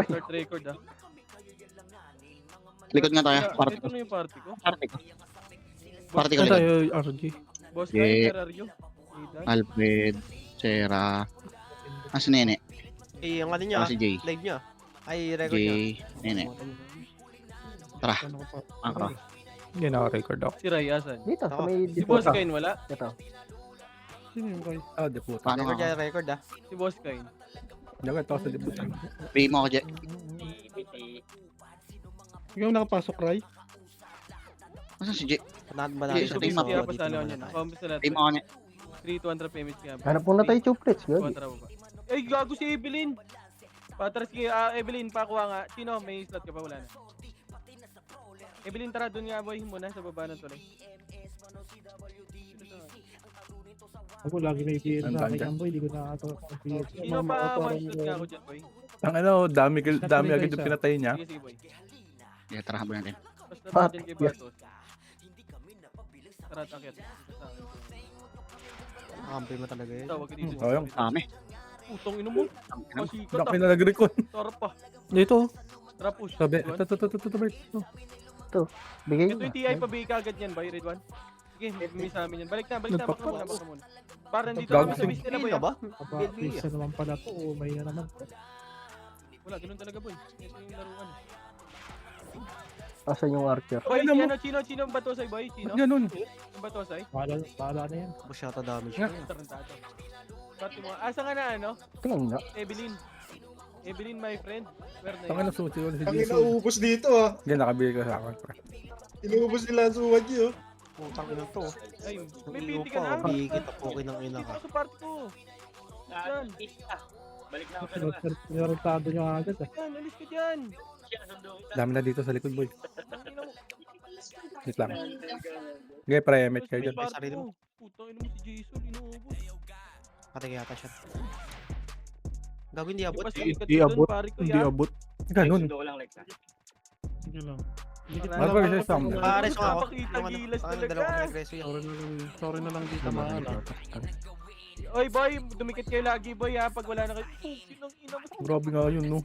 Start record ah. Likod nga tayo. Party Ito ko. na yung party ko. Party ko. Boss Party ko Ano likod. tayo, RG? Boss Yeah. Kyle, where are you? Aidan? Alfred, Sarah. Ah, si Nene. Eh, yung ano niya, Si Jay. live niya. Ay, record niya. Jay. Nene. Tara. Angkro. Hindi naka-record ako. Si Ray, asan? Dito, sa Ako. may Si Boss diputa. Kyle wala? Ito. Sino yung kayo? Ah, deputa. Paano Record nga? niya, record ah. Si Boss Kyle. Dagat ako sa deputa. Pay mo ako, Jay. Ikaw nakapasok, Ray? Asan si Jay? Panahan ba Jay, natin? sa Ito team yung up. kaya pasali ko niyan. Compass na Pay lahat. mo ako, Jay. 3 200 payments kaya. Hanap muna tayo chuplets. Good. Kontra ba? Ay, gago si Evelyn. Patras kay Evelyn, pakuha nga. Sino? May slot ka pa? Wala na. Evelyn, tara doon nga boy muna sa baba ng tulay. Ako lagi may PM Ang sa akin ganda. ang boy, di ko nakakatawa sa PM. Sino pa one-shot nga ako dyan boy? Ang ano, dami agad yung pinatay niya. Sige, sige boy. Yeah, tara, habol natin. Basta natin kay Batos. Tara, takit. Kampi mo talaga yun. Tawag ka dito. Oh, yung Dami. Putong ino mo. Pasikat laki ah. na nag-recon. Sarap pa. Dito. Tara push. Sabi, Red one. ito, Bert. Bigay Ito mo. yung TI pa bigay ka agad yan boy, Red one. Sige, may sa amin yan. Balik na, baka muna, baka muna. Para dito Gago kami sa si- base nila boy. Ka ah. ba? Papa-pisa naman pala to. O, may na naman. Wala, ganun talaga boy. Ito yung laruan. Asan yung archer? Boy, Alam mo- sino ang batosay boy? Sino? Ganun. Ang batosay? Bahala na yan. Masyata damage Nga. na yun. Tarantado. Pati mo, asa nga na ano? Tingnan nga. Evelyn. Evelyn, my friend. Where na Tangin yun? na susi ko si Ang Jason. inaubos dito ah. Ganyan, nakabili ka sa akin. pre. Inuubos nila ang suwad niyo. Putang ina to. Ay, may Iyo PT ka na. pa, bigit ako ng ina Dito ka. ka sa part ko. Yan. Sinarantado nyo agad ah. Yan, alis ka dyan. Dami na dito sa likod, boy. Tangina mo. Wait lang. Okay, pre-emit kayo dyan. May part Sarili mo. ko. Putang ina mo si Jason, inuubos. Patay yata siya. Gagawin di abot. Di abot. Hindi abot. Ganun. Sige lang. Marco, isa sa amin. Paares ko ako. Pakita Yung ano, gilas ano, talaga. dalawa ko nagreso yan. Sorry na lang dito mahal. Oy boy, dumikit kayo lagi boy ha pag wala na kayo. Sinang ina mo. Grabe nga yun, no?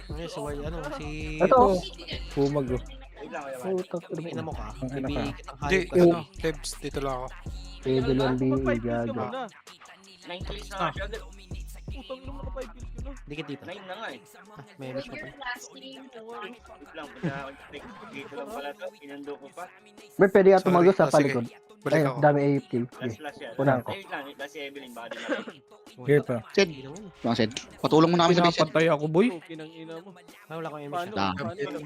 Ngayon, si ano, si... Ito. Pumag, oh. Putak. Ina mo ka. Ang ina ka. Ibigit ang Hindi, hayop ka. ano, Lebs, dito lang ako. Pwede lang BA Mag-5 kills ka gago. muna. Putang ina mo ka 5 kills ka na. Dikit dito. Ah, may image ko pa. Bert, pwede nga Sorry. tumagos sa Ah, sige. palikod. Balik Ayun, ako. dami AFK. Unahan ko. Okay pa. Sid. Yung Sid. Patulong mo namin sa base. Sid. Pinapatay ako, boy. Okay nang ina mo. Ah, wala akong image. Paano? Dami. Paano?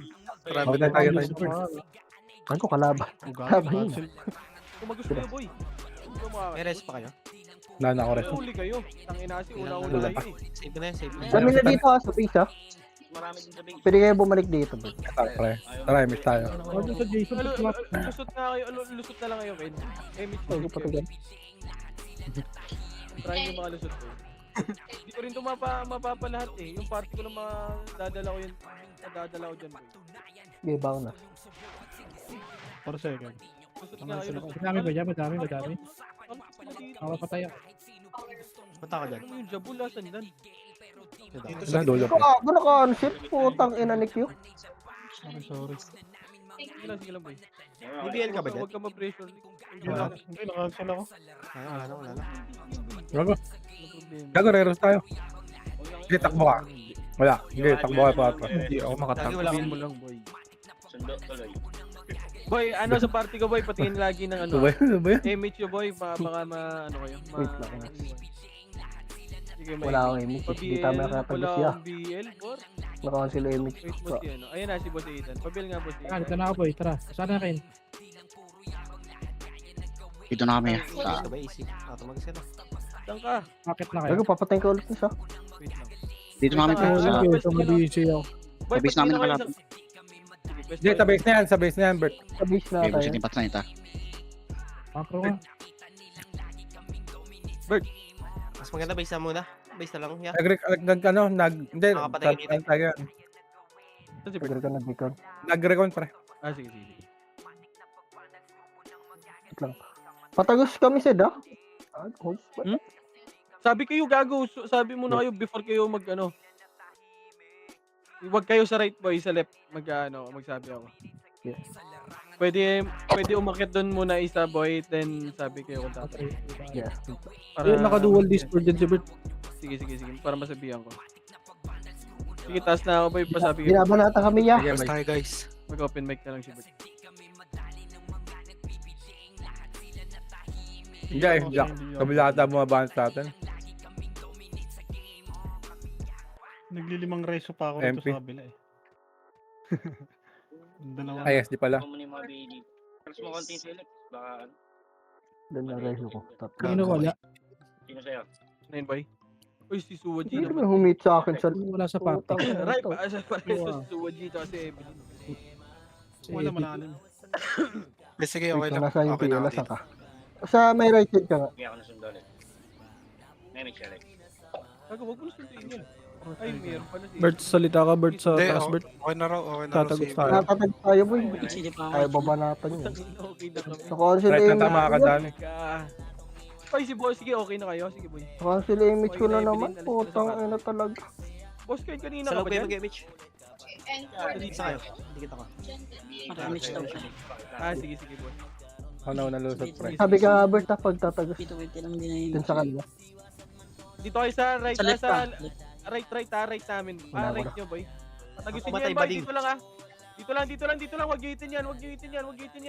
Marami Bakit na tayo tayo. tayo? Ano ko kalaban? Kalaban yun. Tumagos kayo boy. Ito mga May res pa kayo? Wala na ako rin. Huli kayo. Tangina si Wala una-una pa. kayo eh. Save na yan, save na yan. Dami na dito sa base ah. Pwede kayo bumalik dito. Bert. Pre. Tara, emit tayo. Ano sa Jason? Lusot na kayo, lusot na lang kayo Ken. Emit ko. Ay, patagal. Try yung mga lusot ko. Hindi ko rin ito mapapalahat eh. Yung party ko na madadala ko yun. Madadala ko dyan boy. Okay, bago na. 4 seconds. Lusot nga kayo. lusot. Madami ba dyan? Madami. Ano sila dito? Nakapatay ako. Punta ka dyan. Ano yung jabul asan yan? Dito Wala, sa dolo Ito pa. ka, naka-unship. Putang ina ni Q. Sorry. Sige lang boy. BBL ka ba dyan? Huwag ka ma-pressure. Wala. Hindi, nakansel ako. Ay, wala na, wala na. Gago. Ano problema? Gago, reros tayo. Sige, takbo ka. Wala. Sige, takbo ka pa. Hindi ako Lagi makatakbo. wala Sabihin akong... mo lang boy. Boy, ano sa party ko boy, patingin lagi ng ano. Ano ba yun? Ano ba yun? Image yo boy, baka ano kayo. Wait lang. Sige, Wala akong image. Hindi tama nakatagos siya. BL, bor. Naka-cancel yung image. Wait mo si ano. Ayun na si Boss Ethan. Pabil nga Boss Ah, Ethan. dito na ako boy. Tara. Saan na kayo? Dito na kami. Sa Ito ba, easy? Ah, tumagis ka na. Saan ka? Bakit na kayo? Gago, papatayin ko ulit siya. Wait lang. dito na kami. Wait lang, Sa ah. Ito mag-DJ ako. Boy, base namin nakalapit. Hindi, sa base na yan. Sa base na yan, Bert. Sa base na Okay, tayo. busitin pat na ita. Macro nga. Mas maganda base na muna. Base na lang, yeah. Hindi, Nakapatay ka dito. tayo. Tagal ka nag-record. Nag-recon, pre. Ah, sige, sige. Wait lang. Patagos kami Sid ah. Sabi kayo gago, sabi mo na kayo before kayo mag ano. Huwag kayo sa right boy, sa left magsabi ako. Yes. Pwede umakyat doon muna isa boy, then sabi kayo kung dapat. Yes. Ayun, naka-dual Discord din si Bert. Sige, para masabihan ko. Sige, taas na ako boy, pasabi ko. Binabanata kami ya. Sige, Basta may. tayo guys. Mag-open mic na lang si Bert. Hindi, Jack. Kabilata bumabaan sa atin. Naglilimang reso pa ako rito MP. sa kabila eh. Dalawa. Ay, yes, di pala. Doon na reso ko. Sino wala? Nine boy. Uy, si Suwa G Hindi naman. naman humit sa akin sa Wala sa party. putang ina Right, to. asa pa rin sa Suwa G to kasi Evelyn. Wala malalim. Sige, okay Wait, lang. nasa yung Okay na pila ako sa ka. Sa may right side ka nga. Gago, wag mo na sunduin yun. Ay, meron pala si... Bert, salita ka, Bert, sa Hindi, taas, Bert. okay na raw. Okay na raw. Tatagos si- tayo. Natatag tayo boy. Sige pa Tayo ako. babanatan yun. Okay na kami. Sa council Right, image natama ka ko. dami. Ay, si boss, sige, okay na kayo. Sige, boy. Sa council image ko na Okay, naman. Evelyn, alis Putang ka na sa ina talaga. Boss, kayo kanina Sa ka loob ba kayo dyan? mag-image. Sa kayo. Hindi kita ka. Maramich daw siya. Sige, boss. Ako na nalusot, pre. Sabi ka Albert na pagtatagos Dito lang din na din sa kanila. Dito kayo sa right, Sa left sa ka. right namin. Right nyo, boy. Tagusin nyo Pumatay, yan, boy. bading. Dito lang, ah. Dito lang. Huwag nyo itin yan.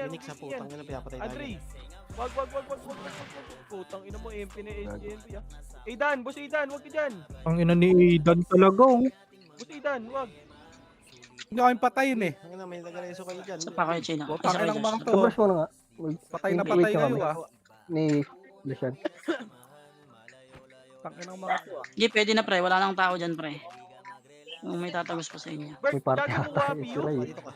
Phoenix sa putang ina, pinapatay tayo. Andre. Wag. Putang ina mo, MP na SGNP, ah. Aidan, boss Aidan, wag ka dyan. Ang ina ni Aidan talaga, oh. Boss Aidan, wag. Hindi ako yung patayin eh. Ang ina, may nagareso kayo dyan. Sa pa kayo, China. Butang Ay, ng mga sorry, to. Tabas mo na nga. Patay na Wait patay ka kayo kami. ah. Ni Lucian. Tangin ng mga to ah. Hindi, pwede na pre. Wala nang tao dyan pre. Kung may tatagos pa sa inyo. Bert, May party gagi mo ata wapi yun sila yun. eh. Dito ka.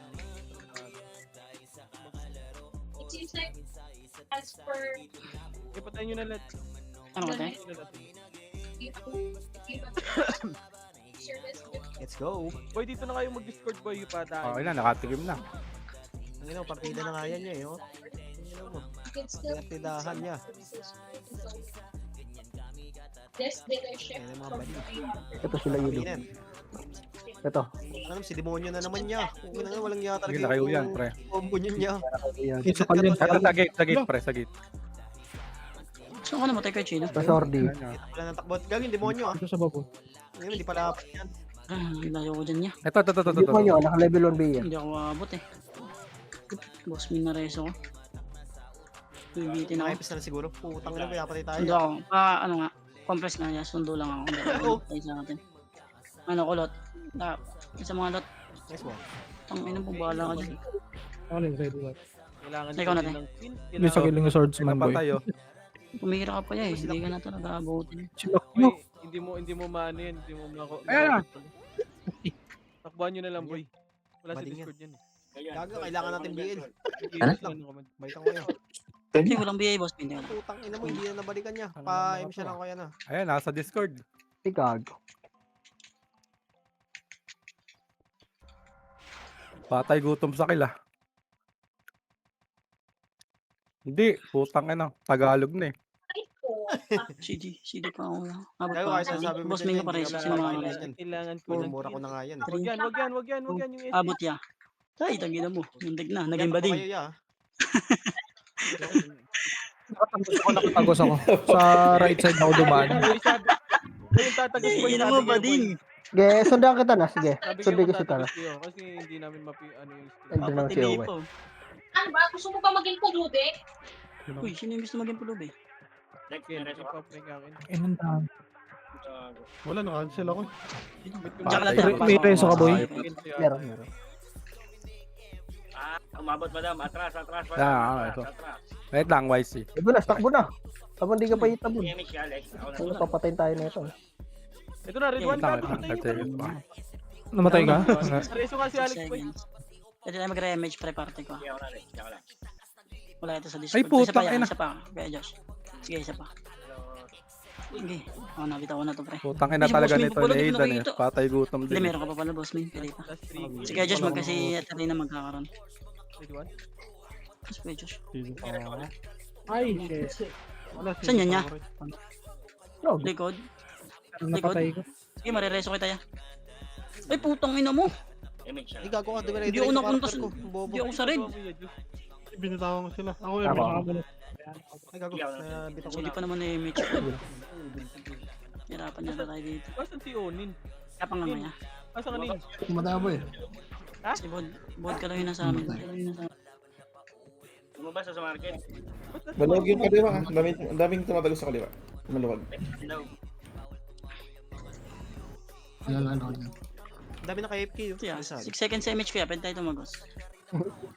It seems like as per Ipatayin nyo na lahat. Ano ba tayo? Ipatayin nyo na lahat. service Let's go. Boy, dito na kayo mag-discord, boy. Ipatayin. Okay na, nakatikim na. Ang ina, partida na nga yan niya eh. Oh. Ang ina mo. you can still Pinagtidahan niya. this dealership Ayan ang mga from bali. Ito sila yun. Paminan. Ito. Alam, si demonyo na naman niya. Kung ina nga, walang yata Sige, nakayo yan, pre. combo niya. Ayan. Isa ka din. Ito sa gate, pre, sa gate. Saan ka namatay kay Chino? Sa Sordi. Wala nang takbo. Gagawin, demonyo ah. Ito sa babo. Ngayon, hindi pala apat yan. Layo ko dyan niya. Ito. Hindi mo nyo, naka-level 1 B yan. Hindi ako abot eh. Boss, may nareso ko. Bibitin ako. Nakipis na lang siguro. Putang ina, pinapatay tayo. Sundo ako. Ano nga. Compress nga niya. Sundo lang ako. Hindi ako patay sa atin. Ano, kulot. Sa mga lot. Nice one. Ang ina po, bahala ka dyan. Ako na, ready, Bert. Kailangan Ikaw na, din te. ng pin. Hindi sa kiling swordsman, boy. Napatay oh. Pumihira ka pa yan eh. Hindi ka na talaga abutin. Silak Boy, mo. hindi mo maano yan. Hindi mo mako. Ayan na. Takbuhan nyo na lang, boy. Wala sa Bading Discord yan eh. Gaga, kailangan natin BL. Ano? Balikan ko yan. Hindi, walang BA, boss. Hindi wala. Putang ina mo, hindi na nabalikan niya. Pa-M siya lang kaya na. Ayan, nasa Discord. Ikago. Patay gutom sa kila. Hindi, putang ina. Tagalog na eh. CD pa ako. Abot Gago, pa. kahit sinasabi mo Boss, dyan, may hindi nga pares. ka Sino mga makakain pares? yan. Kailangan ko Puro ng mura ko pin. na nga yan. Wag yan. Yung SD. Abot ya. Tay, tagina mo. Mundig na. Naging bading. Kayo ya. Nakatagos ako. Sa right side ako dumaan. Boy, sabi. Boy, yung tatagos boy. Ina sabi mo, kayo, boy. bading. Sige, sundan kita na. Sige. Sabi kayo Sundan kung kita na. tatagos kayo. Kasi hindi namin ano yung skill. Ando naman si Papatili Owe. po. ano ba? Gusto mo ba maging pulubi? Uy, sino yung gusto maging pulubi? Ken, ipaprank akin. Inan tahan. Wala, nakancel ako. Tsaka lang Patay. tayo. May reso ka, boy? Meron. Umabot madam, atras. Ito. Wait lang, YC. Ito na, takbo na. Habang di ka pa itabon. Damage ka, Alex. Ako na. Ano, papatayin tayo na ito. Ito na, red one Tama, ka. tama. Namatay ka? Reso nga si Alex, boy. Seconds. Pwede tayo mag-re-image pre-party ko. Sige, ako na, Alex. Sige, ako na. Wala ito sa Discord. Ay, putang Isa pa yan, ina. isa pa. Kaya Josh. Sige, isa pa. Sige. Ako, nabitaw ko na to pre. Putang ina Ay, si talaga Boss May, nito pupulot ni din Aidan ako eh. dito. Patay gutom Hindi, din. meron ka pa pala boss, may. Pwede pa. Last 3. Sige, Josh, magkasi Atalina magkakaroon. Red one. Sige, Josh. Ay, shit. Saan yan niya? No, Likod. Napatay ko. Sige, marireso kita ya. Ay, putang ina mo. Image Ay, siya. gago ka. Hindi ako napunta sa... Ko. Bobo. Hindi ako sa red. Binitawan ko sila. Ako Ako. Ay, gago. Bitaw ko Hindi na. pa naman na-image. Hirapan niya na tayo dito. Basan si Onin? Kaya pang mamaya. Asa kanina? Tumatabo eh. Si Bod ka lang yun nasa amin. Lumabas sa market. Maluwag yung kaliwa. Ang daming tumatago sa kaliwa. Maluwag. No. Wala ako dyan. Ang dami na kay FK yun. Yeah, 6 seconds sa image ko ya. Pwede tayo tumagos.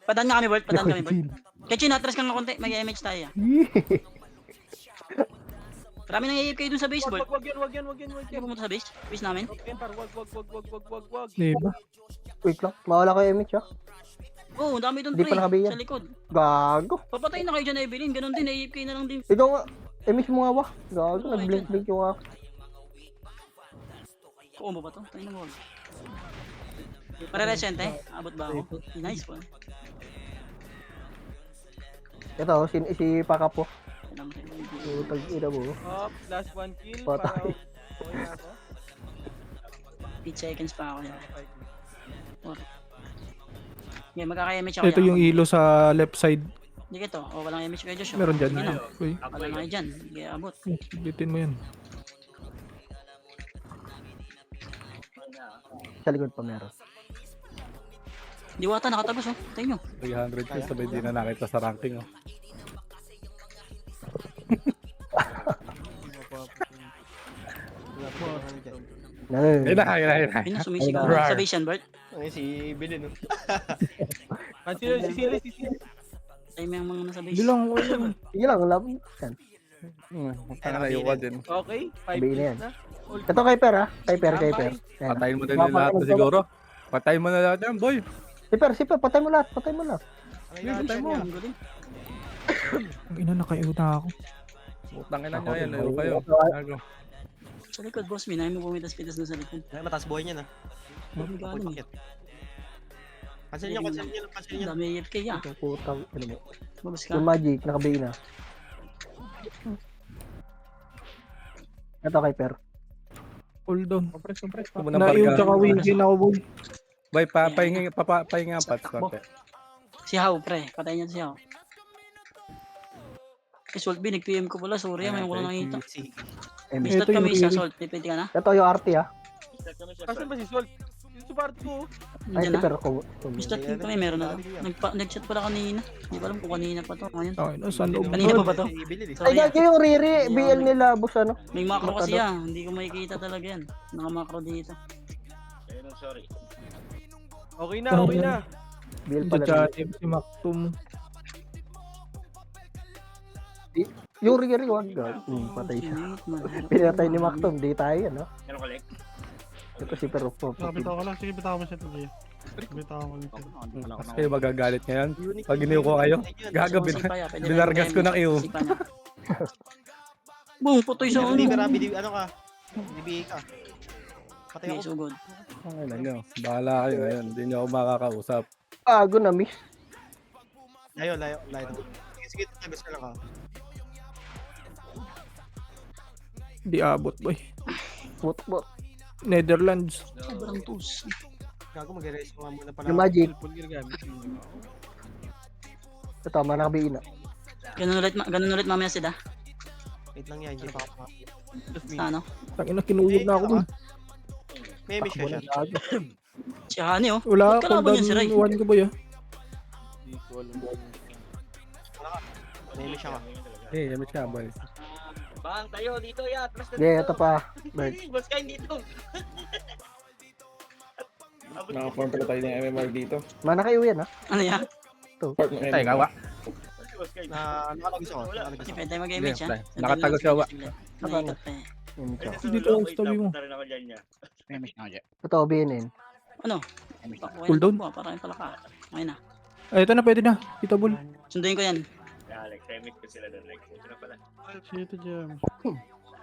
Padaan nga kami, Bert. Padaan kami, Bert. Kaya atras ka nga konti. Mag-image tayo. Marami nang AFK dun sa base, Bert. Wag yan. Hindi pumunta sa base? Base namin? Yan, par. Wag. Di ba? Wait lang, mawala kayo image ah. Oo, dami dun, Di pre. pa nakabiyan. Sa likod. Gago. Papatay na kayo dyan, Evelyn. Ganon din, AFK na lang din. Ikaw nga, image mo nga ba? Gago, nag-blink yung ako. Kuombo ba to? Tayo na wag. Pare-resente? Abot ba ako? Nice po. Ito, si Paka po. Kailangan mo tayo. Utag ina mo. Up, last 1 kill. Patay. Okay na ako. 8 seconds pa ako yan. Okay. Okay, magkaka-image ako Ito yan. yung ilo sa left side. Hindi ka to. O, walang image kayo, Joshua. Meron dyan. Sige na. Uy, Wala na kayo dyan. Hindi kayo abot. bitin mo yan. Sa likod pa meron. Diwata, nakatagos oh. Tayo nyo. 300 kills sabay di na nakita sa ranking. Oh. Ayun na. Ayun na, sumisigaw. Salvation, Bert. Ay, si Billy, no? Sino si Sili? Tayo may mga nasa base. Hindi lang, wala lang. Sige lang, love. Yan. Ano na yung din. Okay, 5 Sabihin na kills yan. na. Ito kay Per ah. Kay Per. Yan. Patayin mo din yung lahat na siguro. Patayin mo na lahat yan, boy. Si Per, patay mo lahat. Patay mo lahat. Patay mo. Ang galing. Ang ina, nakaiuta ako. Utang ina nyo yan. Laro kayo. Gago. Sa likod, boss. Minahin mo pumitas-pitas na sa likod. Ay, mataas buhay niya na. Ang galing. Cancel niyo. Ang dami AFK ya. Itong putang. Ano mo? Babas ka. Yung magic, nakabayin na. Ito kay Per. Hold on. Kumunang Naiuta barga. ka, win ako, boy. Boy, papahinga pa. Konti. Si How, pre. Patay niya si How. Si Salt B, nag-PM ko pala. Sorry, may ko lang nakita. Mistat Ito kami yung sa Salt. Pwede ka na? Ito yung RT ah. Asan ba si Sol? Yung support ko. Ay, Nandiyan si na. Per ko. Mistat din kami, meron na. Nag-chat pala kanina. Hindi ko alam kung kanina pa to. Ngayon. Okay, nasa loob. Kanina pa ba to? Ay, Sorry ah. gago yung Riri. BL nila, boss ano. May macro kasi Matado. ah. Hindi ko makikita talaga yan. Naka-macro dito. Ayun, sorry. Okay na. BL pala. Dyan, si Mactum. Yung Riri, wag gago. Patay siya. Pinatay ni Mactom. Di tayo yan, no? Ano collect? Ito si Per po. Bitaw ko lang. Sige, bitaw mo siya tuloy. Bitaw ko lang. Mas kayo magagalit ngayon. Pag iniw ko kayo, gagabi na. Binargas ko ng iyo. Boom, putoy sa Hindi ulo. ka ano ka? Bibigay ka. Patay Okay, ako. so good. Ano nyo, bahala kayo ngayon. Hindi nyo ako makakausap. Gago na miss. Layo. Sige, tagos ka lang ka. Di abot, boy. Bot. Netherlands. Sobrang tus. Gago, mag-erase mo nga muna pala. Yung magic. Full ginagamit. Ito, manakabiin na. Ganun ulit mamaya sila. Wait lang yan, hindi pa ako. Sa ano? Tangina, kinuyog na ako dun. May miss ka siya. Gago. Si Hani oh. Wala, Ba't kalaban yan si Ray? cooldown 1 ko, boy, ah. Hindi ko alam. May miss siya ka. Eh, gamit ka, boy. Bang tayo dito ya. Atras na Yeah, ito pa. Bert. Boss kain dito. Naka-form pala tayo ng MMR dito. Mana kayo yan, ha? Ano yan? Part ng Tay, MMR. gawa. Boss kain. Nakalagis ako. Hindi pwede tayo mag-image ha. Nakatago siya, wa. Nakikot pa eh. Yun ito. Dito, tabi mo. Punta rin ako dyan niya. Ito, BNN. Ano? Cooldown? Parang pala ka. Okay na. Ay, ito na, pwede na. Kita, bol. Sunduin ko yan. Alex, temit ko sila doon. Like, ito na pala. Shit, jam.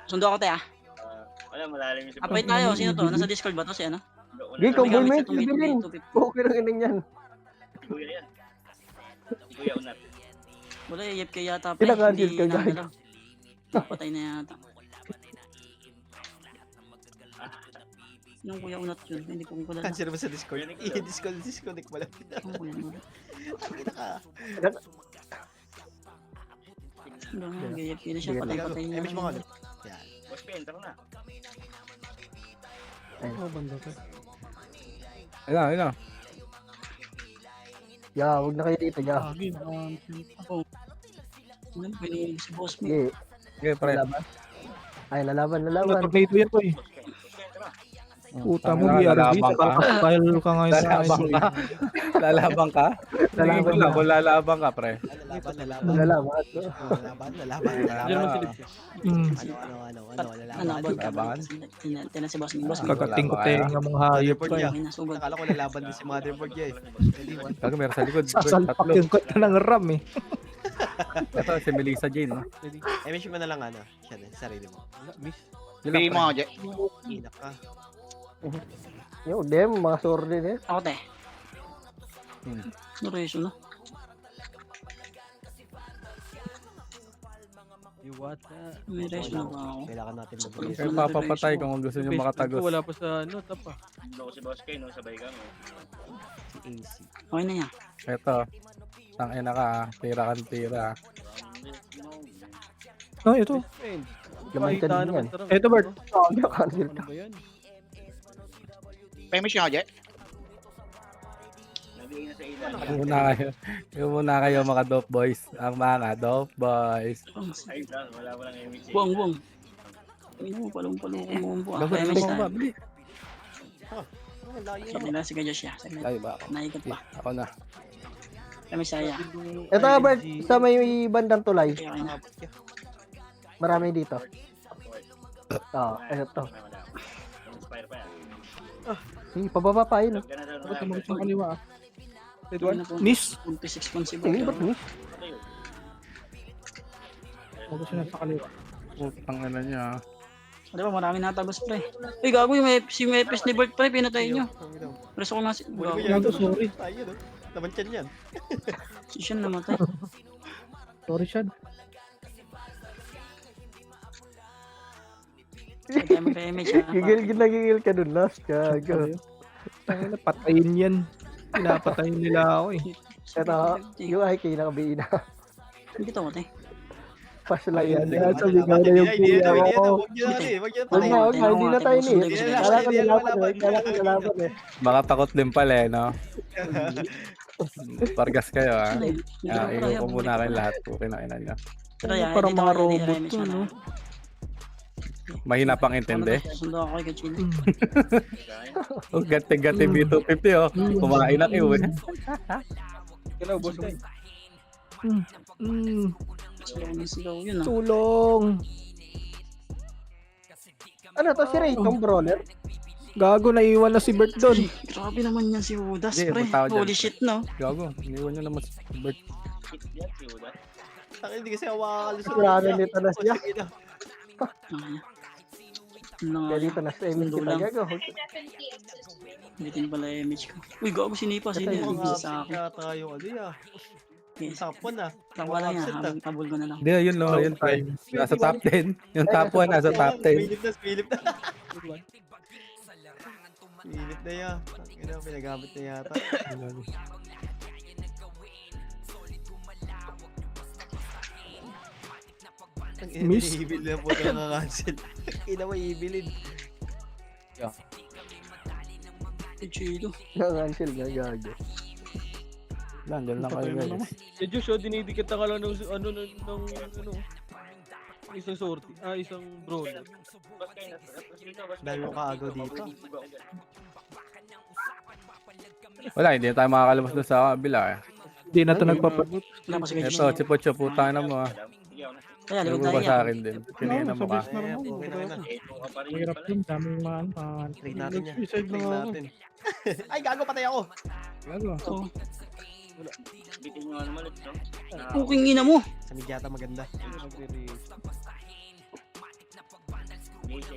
Sundo ako tayo ah. Wala, malalim yung Update tayo. Sino to? Nasa Discord ba to? Si ano? Gay, combo Gamit mo sa yun. Bilin. 250. Okay lang yun yan. Kuya yan. Kuya unat. Wala, AFK yata pa. Pinaka-shield ka, guys. nagalaw. Patay na yata. Yung kuya unat yun, hindi ko dala. Cancel mo sa Discord. I-disconnect mo lang. Yung kuya unat. Pakita ka. Wala nga, gaya pila siya, patay-patay niya. Image mo nga ulit. Yan. Boss Ken, tara na. Oh, banda ka. Ayun. Ya, huwag na kayo dito, ya. Lagi, Ano, pwede si boss mo. Sige, Okay, pre. lalaban. Ay, lalaban. Tornado yan ko eh. Boss Ken, tara. Puta mo, Lalabang BRB. ka. Kakapile ka ngayon sa Lalabang akin. ka. Lalabang ka? Tingin ko lang kung lalabang ka, pre. Lalaban. Diyan mo silip. Ano, abot ka ba? Laban? Tinan si boss mo. Boss mo. Kagating-kuting ng mga hayop ka eh. May nasugod. Nakala ko lalaban din si Motherboard niya eh. Kaya meron sa likod. Sasalpak Tatlo. yung kota ng RAM eh. Ito, si Melissa Jane, no? Image mo na lang ano. Siya na, sarili mo. Bigay mo ako, Jay. Inak ka. Yung dem, mga sorry din eh. Ako, te. Hmm. Ano reso, no? May reso na ba ako? Kailangan natin mag-release. Kaya papapatay kung gusto nyo makatagos. Wala pa sa ano, tapa. Ano ko si Boss Ken, no? Sabay kami. Si AC. Okay na yan. Ito. Tangina ka, tira kang tira. Oh, ito. Laman ka din yan. Ito, Bert. Cancel Ano ba yan? Pemish ako, Jay. Nabigay na sa ilan. Yung muna kayo mga dope boys. Ang mga dope boys. Ayun lang, wala mo lang image. Buong. Ay, mo, palong-palong mo. Bakit May mo ba? sa... Bili. Sabi nila si Kajosh siya. Ay ba ako? Naikot pa. Ako na. Kami saya. Ito, Albert, sa may bandang tulay. Kaya na. Marami dito. Ito. Inspire pa yan. Sige, pababa pa yun. Gana daw Bakit na. mo sa kaliwa ah? Edward? Nis? 26 points si Sige, ba't ni? Ako siya nasa kaliwa. Putang ina niya. Di ba, marami natagos pre. Uy, gago yung si Mepis ni Bert pre, pinatay nyo. Preso ko na si... Gago, sorry. Tayo no? Laban tiyan yan. Si Sean namatay. Sorry, Shad. Kaya mag-image ha. Gigil ka dun, last. Gago. Tangina, patayin yan. Pinapatayin nila ako eh. Ito, yung IK nakabiin na. Hindi to, mate. Pass lang yan. Kaya sabi ko na yung kuya ko. Huwag nyo na eh. Huwag nyo Huwag na, huwag na, hindi na tayo ni. Hindi na, Kala ko nalaban eh. Baka takot din pala eh, no? Pargas kayo ah. Iyon ko muna kayo lahat. Okay na ina nyo. Pero yan, Parang dito mga ako robot nire-image to, mo na. no? Mahina pang intindi. Sundo ako kay Kachina. Oh, gati-gati B250 oh. Kumain na kayo eh. Kailan, boss mo? So, yung sigaw yun ah. Tulong! Ano to, si Ray, tong brawler? Gago, naiwan na si Bert doon. Grabe naman yan si Judas, Hindi, pre. punta ako dyan. Holy shit, no? Gago, iniwan nyo naman si Bert. Yan, si Uda. Hindi kasi ako makakalusot. Sigurado nito na siya. Kaya Kaya dito na sa image kita. Gago. Definitely exists. Bitin pala yung image ko. Uy, gago sinipa. Sino Ito yung yung sa akin? Kaya tayo ano yan. Yes. Sapon ah. Tawa lang yan. Habol ko na lang. Hindi, yun no, yun tayo. Nasa top 10. Yung top 1 nasa top 10. Philip na. Philip na yan. Kaya pinagamit na yata. Miss? Ibil na po ito nakakancel. Ina mo ibilin. Chido. Nakancel na, gago. Nandiyan lang kayo guys. Si Josh, oh, dinidikit na ka lang ng isang sortie. Isang brawler. Boss Ken, dito, Boss Ken. Dahil mo kaagaw dito. Wala, hindi na tayo makakalabas doon sa kabila eh. Hindi na ito nagpapabot. Wala pa si Ito, si Pocho, putang na mo ah. Sige, ako na. Kaya, likod Huwag tayo ba sa yan. akin din? Kinina mo ka. Sabis na naman. Okay na. Ito ka pa rin Mahirap pala. din. Daming mga Trade natin yan. Suicide Trade na ako. natin. Ay, gago patay ako. Gago. Oo. Bitin nyo naman ulit, no? Puking ina mo. Sa Midyata maganda.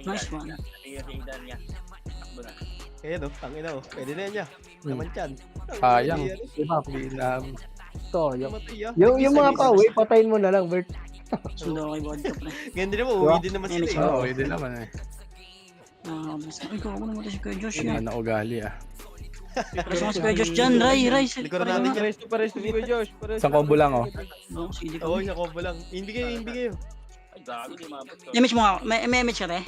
Nice one. Sige, si Idan niya. Takbo na. Kaya no, tangina oh. Pwede na yan niya. Naman yan. Sayang. Diba? Hindi na. So, yung, Matay ah. yung mga pauwi, patayin mo na lang, Bert. Sundo ako kay Vodka, pre. Ganyan din naman, uwi din naman sila eh. Oo, hindi naman eh. Ay, ko ako naman si Kuya Josh Hindi yan. na ugali ah. Pares mo si Kuya Josh dyan, Ray. Likuran namin yan. Pares to si Kuya Josh. Isang combo lang oh. No, CD Oo, ko. sa combo lang. Hindi kayo. Ay, gago, di mabot ko. Image mo nga. May image ka, re?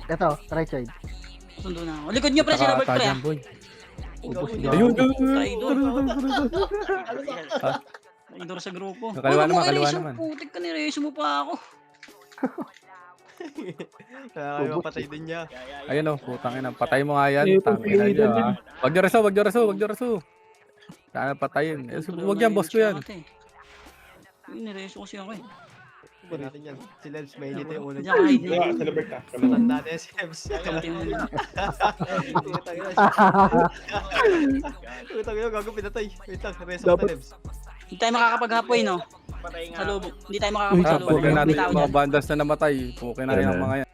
Ito, right side. Sundo na ako. Likod nyo, pre, si Robert, pre. Tajam boy. Ubus Ayun, yan. Traidor. Traidor sa grupo. Kaliwa Uy, naman, kung kaliwa erase, naman. Putik ka, nireso mo pa ako. Kaya mapatay din niya. Ayun oh, putang ina. Patay mo nga yan. Tangin na niyo ah. Wag niyo raso. Sana patayin. Wag yan, boss ko yan. Uy, nireso kasi ako eh. Hindi natin yan. Si Lebs, may init yung ulo niya. Diyan ka, hide. Kaya, celebrate ka. Matanda na yan si Lebs. Utang yun, gago pinatay. Wait lang, reso ka na Lebs. Hindi tayo makakapaghapoy, no? Patay nga. Sa loob. Hindi tayo makakapag sa Ah, loob. pukin natin May tao yung mga dyan. bandas na namatay. Pukin na rin ang mga yan.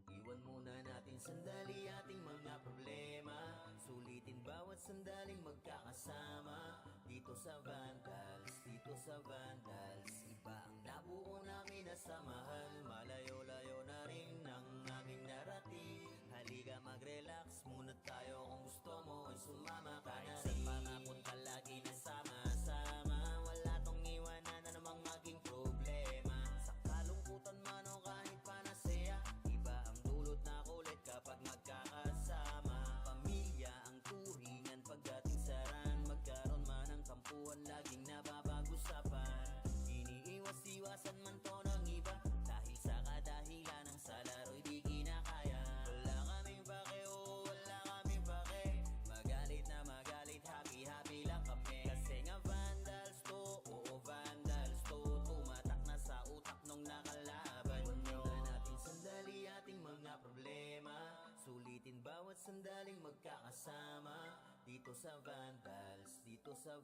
Iwan muna natin sandali ating mga problema. Sulitin bawat sandaling magkakasama. Dito sa Vandals, iba ang nabuo namin na samahan. Malayo-layo na rin ang aming narating. Halika mag-relax muna tayo kung gusto mo ay sumama ka na rin. Panapunta lagi na sama-sama. Wala tong iwanan na namang maging problema. Sa kalungkutan man o kahit panasaya, iba ang dulot na kulit kapag magkakasama. Pamilya ang turingan pagdating sa ran. Magkaroon man ng tampuan, laging napapag-usapan. Iniiwas-iwasan man to ng iba dahil sa kadahilan ng sa laro'y di kinakaya. Wala kaming pake, wala kaming pake. Magalit na magalit, happy-happy lang kami. Kasi nga Vandals to, Vandals to. Tumatak na sa utak nung nakalaban nyo. Iwan natin sandali ating mga problema. Sulitin bawat sandaling magkakasama. Dito sa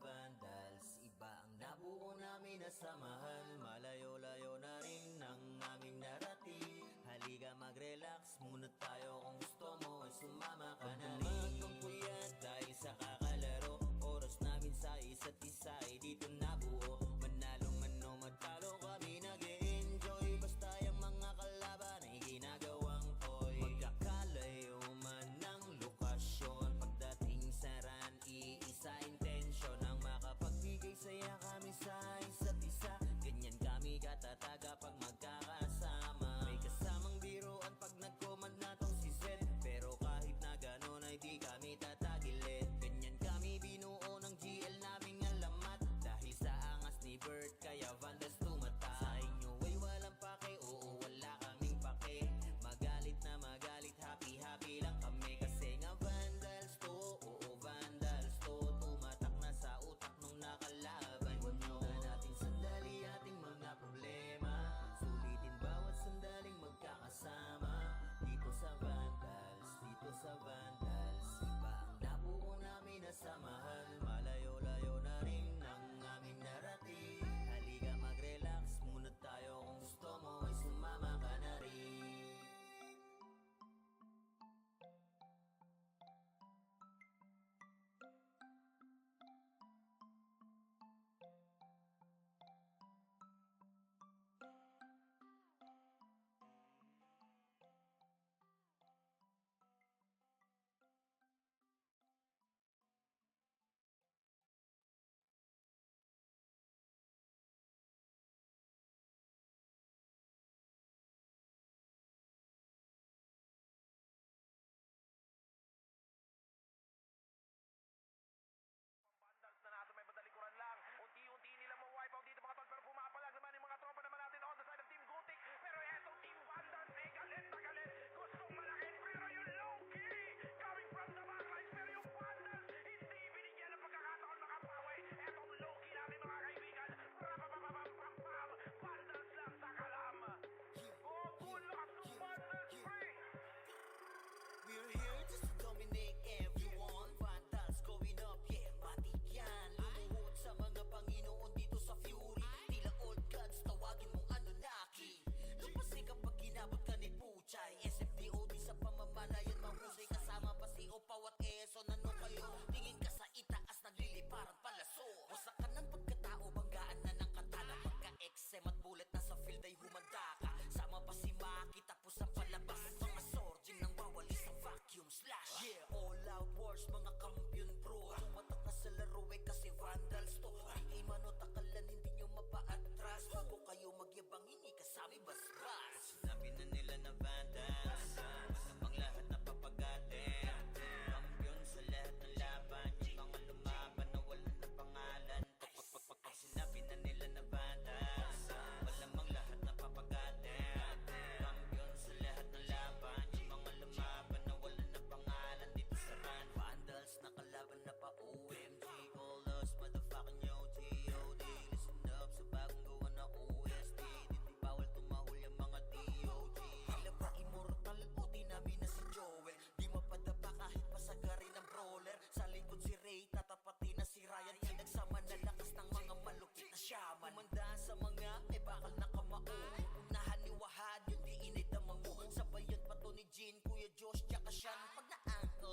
Vandals, iba ang nabuo namin na samahan. Malayo-layo na rin ang aming narating. Halika mag-relax muna tayo kung gusto mo ay sumama ka na rin. Huwag puyat dahil sa kakalaro. Oras namin sa isa't isa ay dito nabuo. Manalo man o matalo kami nag-e-enjoy. Basta yung mga kalaban ay ginagawang toy. Magkakalayo man ng lokasyon. Pagdating sa ran, iisa intensyon ang makapagbigay saya kami sa isa't isa. Ganyan kami katatag kapag magkakasama. May kasamang biruan pag nag-command na tong si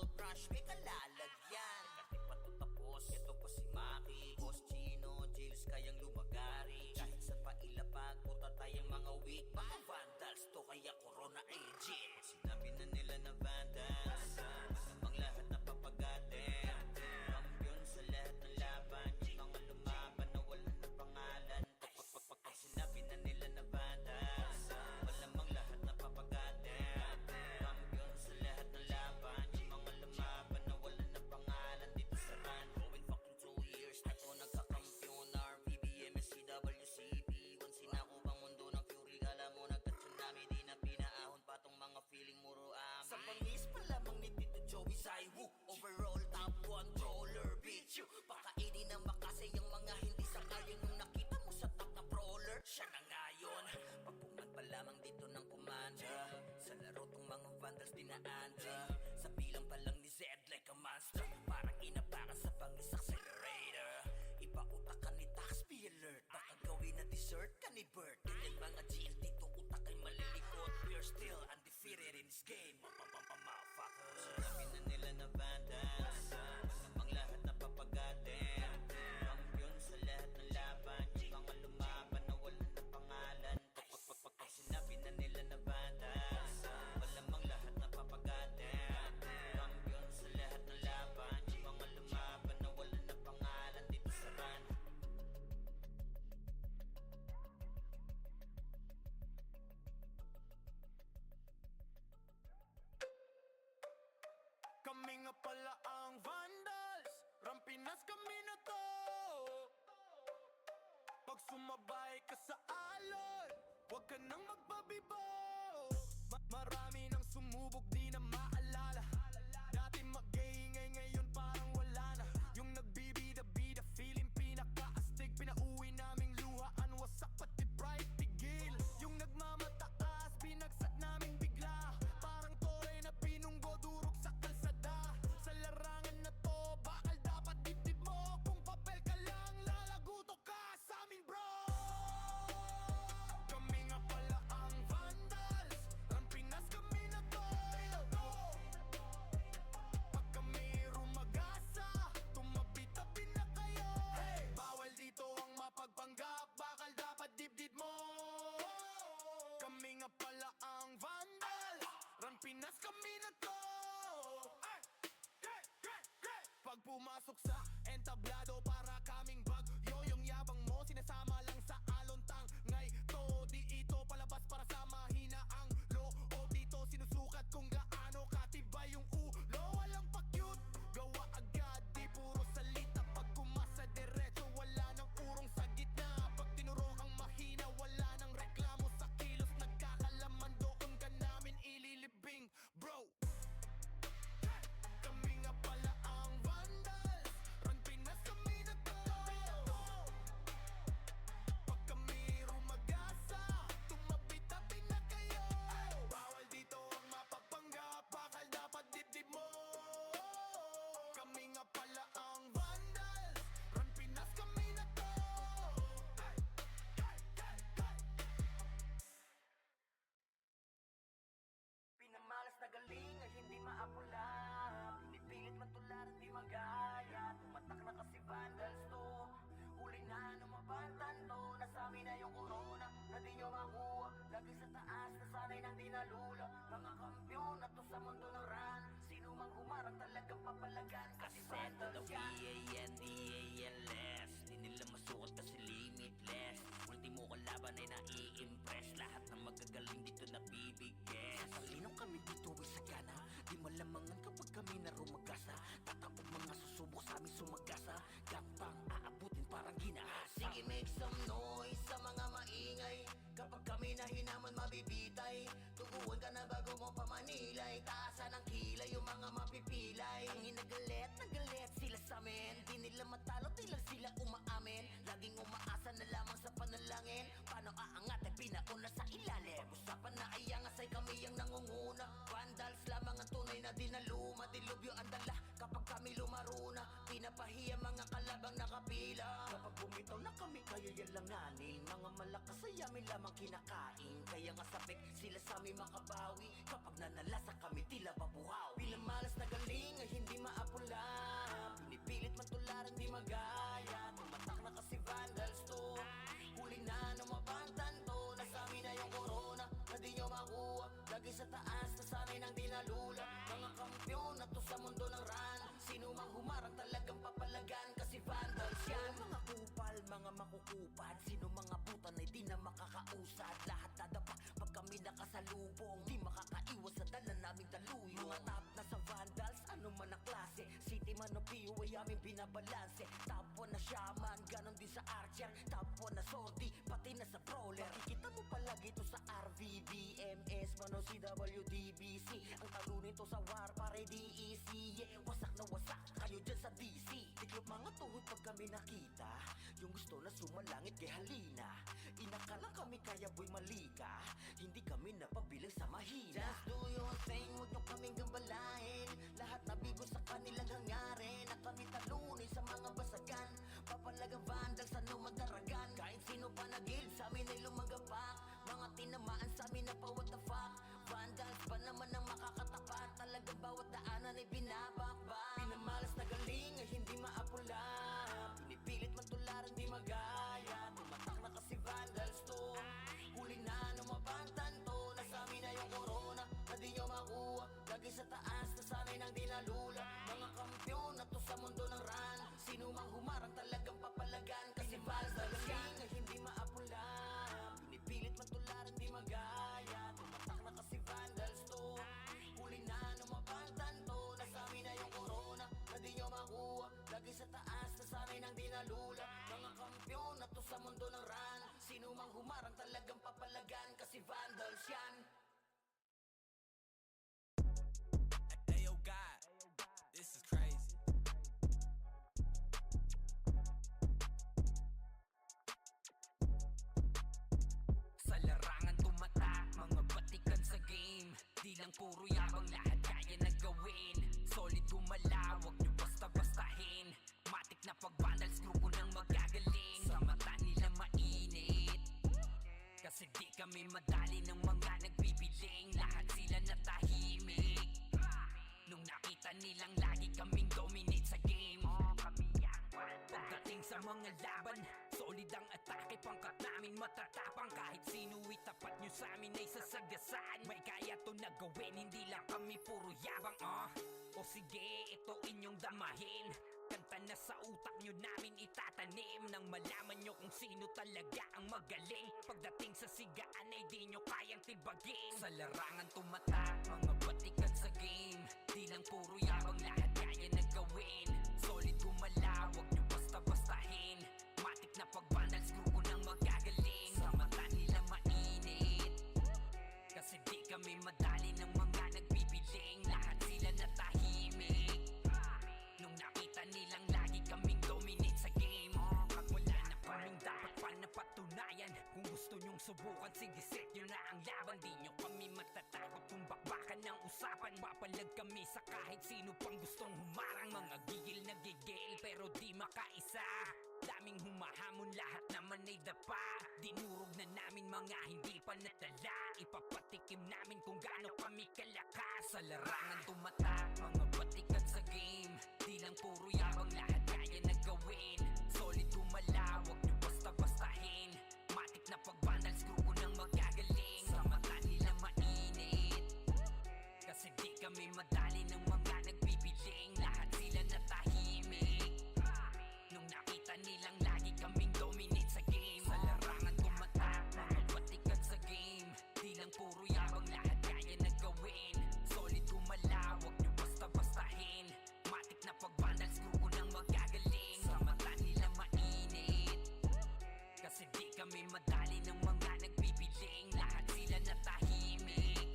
toothbrush, may kalalagyan. Kasi patutapos, ito pa si Maki, Boss Chino, Jills kayang lumagari. Kahit sa pailapag, puta tayong mga weak, mga vandals to kaya corona agent. Sinabi na nila na vandals, namang lahat na papagatin. Kampiyon sa lahat ng laban, yung mga lumaban na wala ng pangalan. Pag sinabi na nila na vandals, malamang lahat na papagatin. Kampiyon sa lahat ng laban, yung mga lumaban na wala ng pangalan dito sa run. Going fucking 2 years na to nagkakampiyon. RPBM, SCWCP, once sinako bang mundo ng fury, kala mo nagka-tsunami, di na pinaahon pa tong mga feeling muro amin. Sa pangis pa lamang ni Tito Joey Zaiwu, overall top 1 troller, bitch you. Pakainin ng makasay yung mga hindi sangayon yung nakita mo sa top na brawler. Siya na ngayon, pagpuman pa lamang dito ng kumanda. Sa laro tong mga vandals dinaanda. Sa bilang pa lang ni Zed like a monster, parang inapakan sa pangis accelerator. Ipautak ka ni Tax, be alert, baka gawin na dessert ka ni Bert. Ganyan mga GL dito, utak ay malilikot. We're still undefeated in this game, motherfuckers. Sinabi na nila na vandals, malamang lahat na papagatin. Kampiyon sa lahat ng laban, yung mga lumaban na wala ng pangalan. Pag sinabi na nila na vandals, malamang lahat na papagatin. Kampiyon sa lahat ng laban, yung mga lumaban na wala ng pangalan dito sa run. Kami nga pala ang vandals, Rampinas kami na to. Pag sumabay ka sa alon, huwag ka nang magbabibo. Marami nang sumubok, di na maalala. Dati mag-iingay, ngayon parang wala na. Yung nagbibida-bida, feeling pinaka-astig. Pinauwi naming luhaan, wasak pati pride, tigil. Yung nagmamataas, binagsak naming bigla. Parang tore na pinunggo, durog sa kalsada. Sa larangan na to, bakal dapat dibdib mo. Kung papel ka lang, lalaguto ka sa amin, bro. Kami nga pala ang vandals, Rampinas kami na to. Pag kami rumagasa, tumabi-tabi na kayo. Bawal dito ang mapagpanggap, bakal dapat dibdib mo. Kami nga pala ang vandals, Rampinas kami na to. Pag pumasok sa entablado, para kaming bagyo. Yung yabang mo, sinasama lang sa alontang. Ngay to, di ito palabas para sa mahina ang loob. Dito sinusukat kung gaano katibay yung ulo. Walang pa-cute, gawa agad, di puro salita. Pag kumasa diretso, wala nang urong sa gitna. Pag tinuro ang mahina, wala nang reklamo sa kilos. Nagkakalaman doon ka namin ililibing, bro. Kami nga pala ang vandals, Rampinas kami na to. Pag kami rumagasa, tumabi-tabi na kayo. Bawal dito ang mapagpanggap, bakal dapat dibdib mo. Kami nga pala ang vandals, Rampinas kami na to. Pinamalas na galing ay hindi maapula. Pinipilit matularan di magaya. Tumatak na kasi vandals to. Huli na numabantan to. Nasami na yung corona na di nyo makuha. Lagi sa taas na sanay nang di nalula. Mga kampiyon na to sa mundo ng run. Sino mang humarang talagang papalagan. Kasi vandals yan. V-A-N-D-A-L-S. Di nila masukat kasi limitless. Ultimo kalaban ay nai-impress. Lahat ng magagaling dito nabibigyan. Salinong kami dito ay sagana. Di malamangan kapag kami na rumagasa. Tatapog mga susubok sa amin sumagasa. Gapang aabutin parang ginahasa. Sige, make some noise sa mga maingay. Kapag kami na hinaman mabibitay. Tuguan ka na bago mo pamanilay. Taasan ng kilay yung mga mapipilay. Ang nagalit sila sa amin. Di nila matalo, di lang sila umaamin. Laging umaasa na lamang sa panalangin. Paano aangat ay pinauna sa ilalim. Pag-usapan na ay angas ay kami ang nangunguna. Vandals lamang ang tunay na dinaluma. Dilubyo ang dala kapag kami lumaruna. Pinapahiya mga kalabang nakapila. Kapag bumitaw na kami kayo yan langanin. Mga malakas ay amin lamang kinakain. Kaya nga sabik sila sa amin makabawi. Kapag nanalasa kami tila babuhaw. Bilang malas na na galing ay hindi maapula. Pinipilit man tularan di magaya. Tumatak na kasi vandals to. Huli na numabantan to. Nasamin na yung corona na di nyo makuha. Lagi sa taas na sanay nang dinalula. Mga kampyon na to sa mundo ng ran. Sino mang humarang talagang papalagan kasi vandals yan. Mga kupal, mga makukupad. Sino mga butan ay di na makakausad. Lahat dadapa pag kami nakasalubong. Di makakaiwas sa dala naming taluyong. Mga top na sa vandals, ano man ang klase. City man o PO ay aming binabalanse. Top 1 na shaman, ganon din sa archer. Top 1 na sortie, pati na sa brawler. Makikita mo palagi to sa RVDMS, man o CWDBC. Ang talunin to sa war, pare DEC. Yeah, wasak na wasak, kayo dyan sa DC. Tiklop mga tuhod pag kami nakita. Yung gusto na sumalangit kay halina. Inakala kami kaya boy malika. Hindi kami napabilang sa mahina. Just do your thing, huwag nyo kaming gambalain. Lahat na bigo sa kanilang hangarin. Na kami talunin sa mga basagan. Papalagang vandals, ano magdaragan. Kahit sino pa nagil, sa amin ay lumagapak. Mga tinamaan sa amin na pa what the fuck. Vandals pa naman ang makakatapat. Talagang bawat daanan ay binabakbak. Pinamalas na galing ay hindi maapula. Pinipilit man tularan di magaya. Tumatak na kasi vandals to. Huli na numabantan to. Nasamin na yung corona na di nyo makuha. Lagi sa taas na sanay nang dinalula. Mga kampyon na to sa mundo ng ran. Sino mang humarang talagang papalagan kasi vandals yan ay hindi maapula. Pinipilit man tularan di magaya. Tumatak na kasi vandals to. Huli na numabantan to. Nasamin na yung corona na di nyo makuha. Lagi sa taas na sanay nang dinalula. Mga kampyon na to sa mundo ng ran. Sino mang humarang talagang papalagan kasi vandals yan. Hey yo God, this is crazy. Sa larangan tumatak, mga batikan sa game. Di lang puro yabang, lahat kaya na gawin. Solid gumalaw, wag nyo basta-bastahin. Matik na pag-vandals, grupo nang magagaling. Sa mata nila mainit, kasi di kami madali ng mga nagbibiling. Lahat sila natahimik nung nakita nilang lagi kaming dominate sa game. Pagdating sa mga laban, solid ang atake. Pangkat namin matatapang. Kahit sino itapat nyo sa amin ay sasagasaan. May kaya to na gawin, hindi lang kami puro yabang. O sige, ito inyong damahin. Kanta na sa utak nyo namin itatanim. Nang malaman nyo kung sino talaga ang magaling. Pagdating sa sigaan ay di nyo kayang tibagin. Sa larangan tumatak, mga batikan sa game. Di lang puro yabang, lahat kaya na gawin. Solid gumalaw, wag nyo basta-bastahin. Matik na pag-vandals, grupo nang magagaling. Sa mata nila mainit, kasi di kami madali ng mga nagbibiling. Lahat sila natahimik nung nakita nilang lagi kaming dominate sa game. Wala na kaming dapat pa napatunayan. Kung gusto nyong subukan, sige set nyo na ang laban. Di nyo kami matatakot kung bakbakan ng usapan. Papalag kami sa kahit sino pang gustong humarang. Mga gigil na gigil pero di makaisa. Daming humahamon, lahat naman ay dapa. Dinurog na namin mga hindi pa natala. Ipapatikim namin kung gaano kami kalakas. Sa larangan tumatak, mga batikan sa game. Di lang puro yabang, lahat kaya na gawin. Solid gumalaw, wag nyo basta-bastahin. Matik na pag-vandals, grupo nang magagaling. Sa mata nila mainit, kasi di kami madali ng mga nagbibiling. Lahat sila natahimik nung nakita nilang lagi kaming dominate sa game. Sa larangan tumatak, mga batikan sa game. Di lang puro yabang, lahat kaya na gawin. Solid gumalaw, wag nyo basta-bastahin. Matik na pag-vandals, grupo nang magagaling. Sa mata nila mainit, kasi di kami madali ng mga nagbibiling. Lahat sila natahimik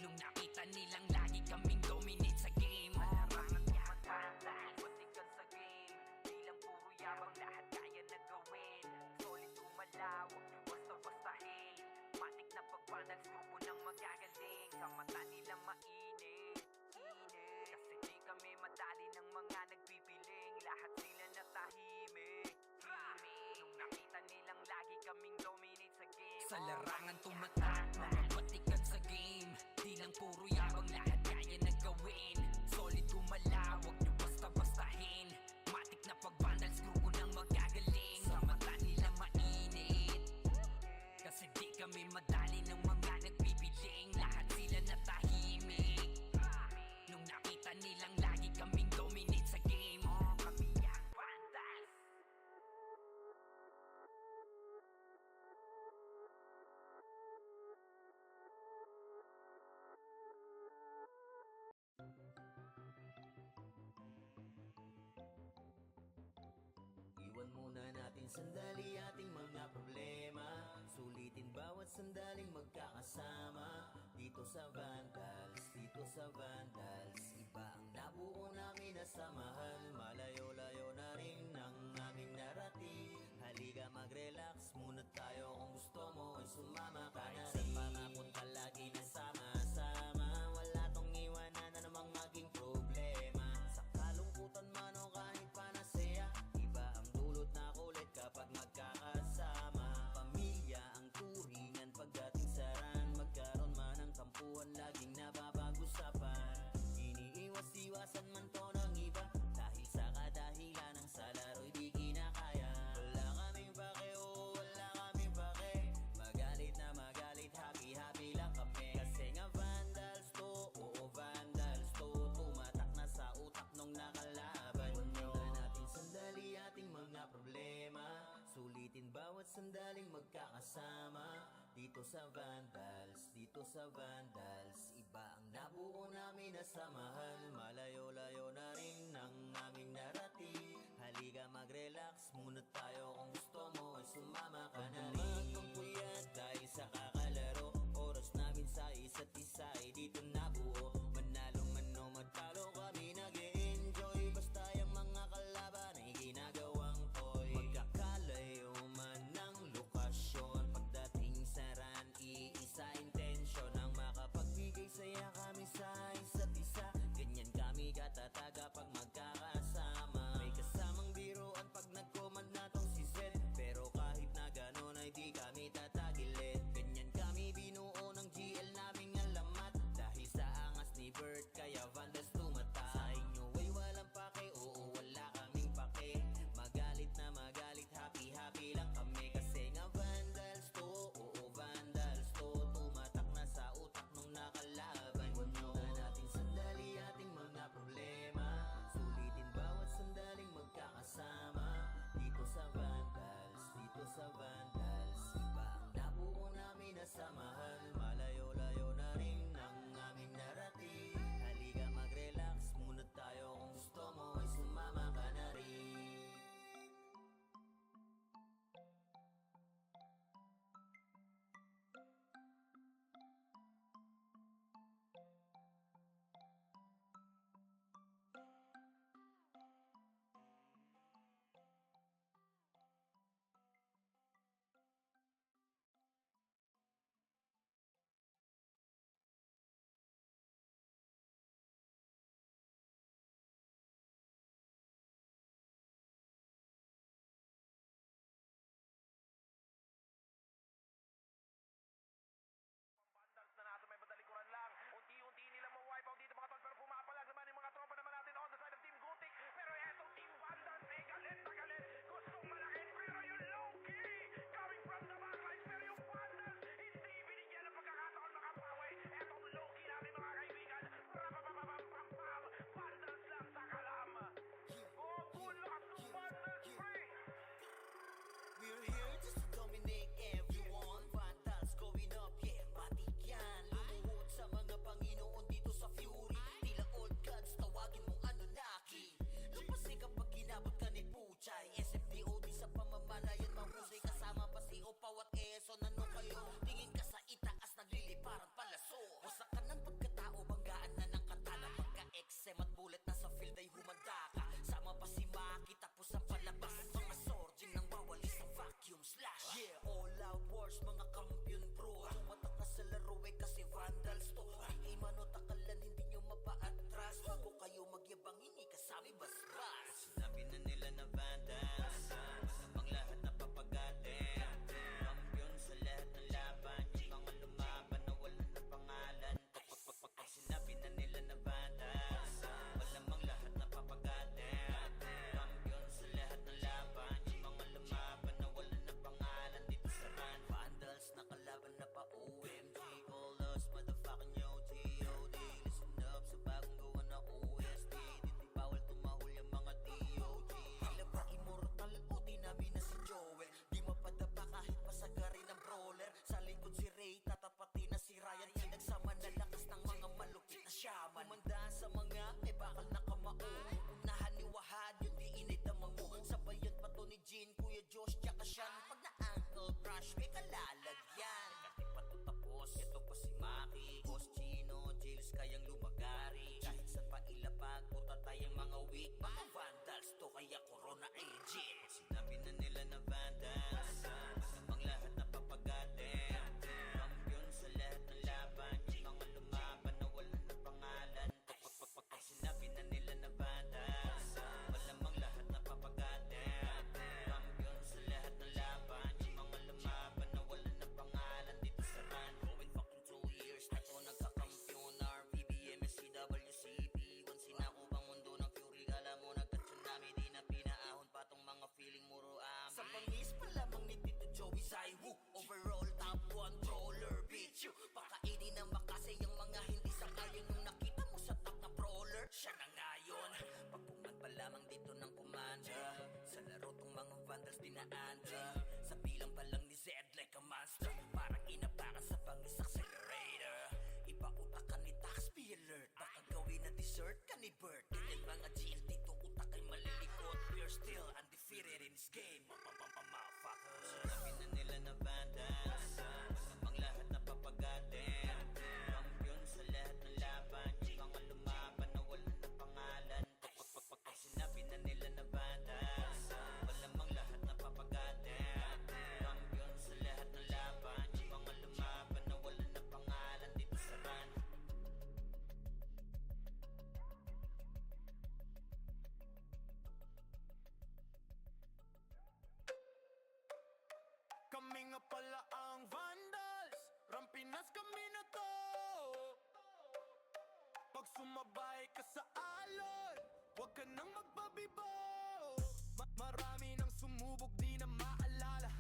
nung nakita nilang lagi kaming dominate sa game. Sa larangan tumatak, batikan sa game. Di lang puro yabang, lahat kaya na gawin. Solid gumalaw, wag nyo basta-bastahin. Matik na pag-vandals, grupo nang magagaling. Sa mata nila mainit, kasi di kami madali ng mga nagbibiling. Lahat sila natahimik nung nakita nilang lagi kaming dominate sa game. Sa larangan tumatak, mga batikan sa game. Di lang puro yabang, lahat kaya na gawin. babala, wag nyo basta-bastahin. Matik na pag-vandals, grupo nang magagaling. Sa mata nila mainit, kasi di kami madali ng mga nagpipiling. Lahat sila natahimik nung nakita nilang lagi kaming dominate sa game. Kami ang vandals. Iwan muna natin sandali ating mga problema. Sulitin bawat sandaling magkakasama. Dito sa Vandals, dito sa Vandals, iba ang nabuo namin na samahan. Malayo-layo na rin ang aming narating. Halika mag-relax muna tayo, kung gusto mo ay sumama ka na rin. Sa panapunta lagi na sama-sama. Wala tong iwanan na namang maging problema. Sa kalungkutan man o kahit panasaya, iba ang dulot na kulit kapag magkakasama. Pamilya ang turingan pagdating sa ran. Magkaroon man ng tampuhan, laging napapag-usapan. Iniiwas-iwasan man to ng iba, dahil sa kadahilan ng sa laro'y di kinakaya. Wala kaming pake, oo, wala kaming pake. Magalit na magalit, happy-happy lang kami. Kasi nga Vandals to, oo Vandals to. Tumatak na sa utak nung nakalaban nyo. Natin sandali ating mga problema. Sulitin bawat sandaling magkakasama. Dito sa Vandals, dito sa Vandals, iba ang nabuo namin na samahan. Malayo-layo na rin ang aming narating. Halika mag-relax muna tayo, kung gusto mo ay sumama ka na rin. Magpuyat dahil sa kakalaro, oras namin sa isa't isa ay dito nabuo. Manalo man o matalo kami nag-e-enjoy, basta yung mga kalaban ay ginagawang toy. Magkakalayo man ng lokasyon, pagdating sa ran, iisa intensyon ang makapagbigay saya kami sa isa't isa. Ganyan kami katataga pag magkakasama. May kasamang biruan pag nag-command na tong si Zed, pero kahit na ganon ay di kami tatagilid. Ganyan kami binuo ng GL naming alamat, dahil sa angas ni Bert kaya Vandals tumata. Sa inyo ay walang pake, oo wala kaming pake. Magalit na magalit, happy-happy lang kami. Kasi nga Vandals to, oo Vandals to. Tumatak na sa utak nung nakalaban nyo. Natin sandali ating mga problema. Sulitin bawat sandaling magkakasama. Dito sa Vandals, dito sa Vandals, iba ang nabuo namin na samahan. Malayo-layo na rin ang aming narating. Halika mag-relax muna tayo, kung gusto mo ay sumama ka na rin. Joey Zai Woo, overall top controller. Bitch, you pakainin ng makasay ang mga hindi sangayon. Yung nakita mo sa top na brawler, siya na ngayon. Pagpungan pa lamang dito ng kumanda, sa laro tong mga vandals dinaanda. Sa bilang pa lang ni Zed like a monster, parang inapakan sa bangis accelerator. Ipautak ni tax, be alert. Baka gawin na dessert ka ni Bert. Ganyan mga GL dito, utak ay malilikot. We're still undefeated in this game. Motherfuckers. Sinabi na nila na vandals, ang lahat na papagatin. Champion sa lahat ng laban, yung mga lumaban na wala na pangalan. Pag sinabi na nila na vandals, malamang lahat na papagatin. Champion sa lahat ng laban, yung mga lumaban na wala na pangalan dito sa run. Kami nga pala ang vandals, Rampinas kami na to. Pag sumabay ka sa alon, huwag ka nang magbabibo. Marami nang sumubok, di na maalala.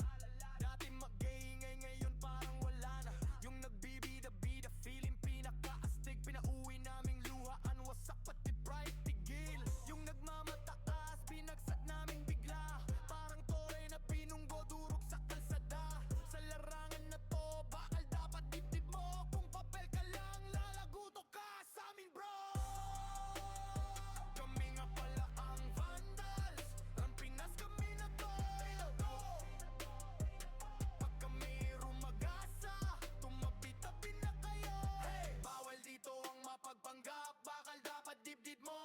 Dati mag-iingay, ngayon parang wala na. Yung nagbibida-bida, feeling pinaka-astig. Pinauwi naming luhaan, wasak pati pride, tigil. Yung nagmamataas, binagsak namin bigla. Parang toy na pinunggo, durog sa kalsada. Sa larangan na to, bakal dapat dibdib mo. Kung papel ka lang, lalaguto ka sa amin, bro. Kami nga pala ang vandals, Rampinas kami na to. Pag kami rumagasa, tumabi-tabi na kayo. Bawal dito ang mapagpanggap, bakal dapat dibdib mo.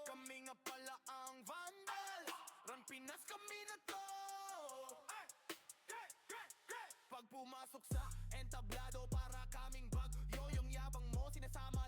Kami nga pala ang vandals, Rampinas kami na to. Pag pumasok sa entablado, para kaming bagyo. Yung yabang mo, sinasama